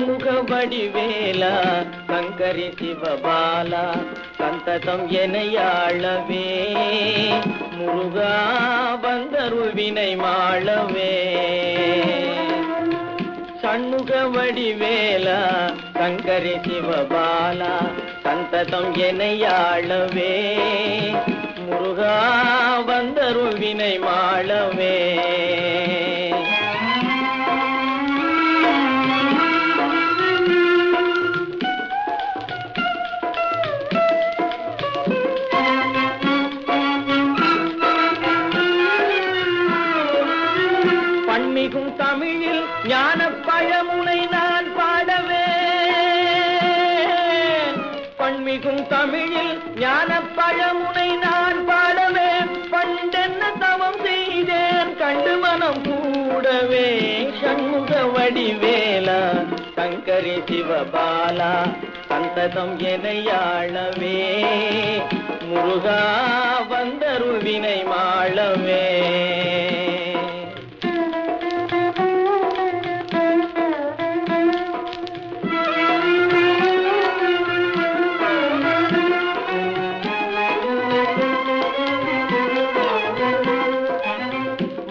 ஷண்முக வடிவேலா சங்கரி சிவபாலா சந்ததம் எனையாளவே முருகா வந்தருள் வினை மாளவே ஷண்முக வடிவேலா சங்கரி சிவபாலா சந்ததம் எனையாளவே முருகா வந்தருள் வினை மாளவே பன்மிகும் தமிழில் ஞான பழமுனை நான் பாடவே பன்மிகும் தமிழில் ஞான பழமுனை நான் பாடவே பண்டென்ன தவம் செய்தேன் கண்டு மனம் கூடவே ஷண்முக வடிவேலா சங்கரி சிவபாலா சந்ததம் எனையாளவே முருகா வந்தருள் வினை மாளவே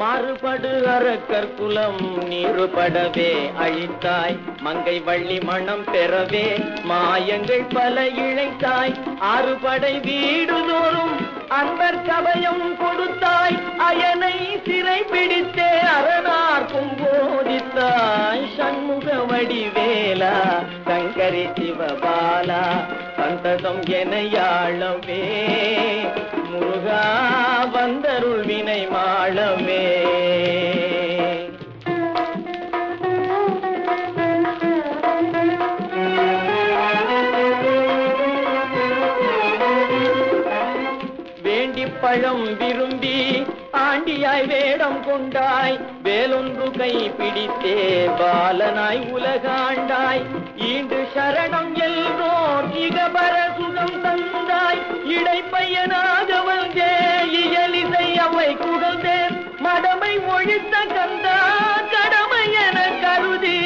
மாறுபடு அரக்கற்குலம் நீருபடவே அழித்தாய் மங்கை வள்ளி மணம் பெறவே மாயங்கள் பல இழைத்தாய் ஆறுபடை வீடுதோறும் அன்பர் கவயம் கொடுத்தாய் அயனை சிறை பிடித்தே அரணார்க்கும் போதித்தாய் ஷண்முக வடிவேலா சங்கரி சிவபாலா சந்ததம் எனையாளவே முருகா வந்தருள் வினை மாளவே வேண்டி பழம் விரும்பி ஆண்டியாய் வேடம் கொண்டாய் வேலொன்று கை பிடித்தே பாலனாய் உலகாண்டாய் ஈண்டு சரணம் எல்லோர் இகபர சுகம் தந்தாய் இடைப்பையனாக வந்தே இயலிசை அவை குகழ்ந்தேன் மடமை ஒழித்த கந்தா கடமை என கருதி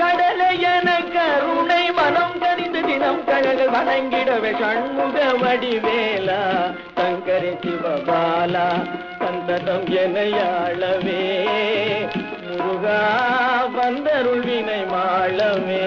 கடலை என கருணை மனம் கரிந்து தினம் கழகள் வணங்கிடவே ஷண்முக வடிவேலா சங்கரி சிவபாலா சந்ததம் எனையாளவே முருகா வந்தருள் வினை மாளவே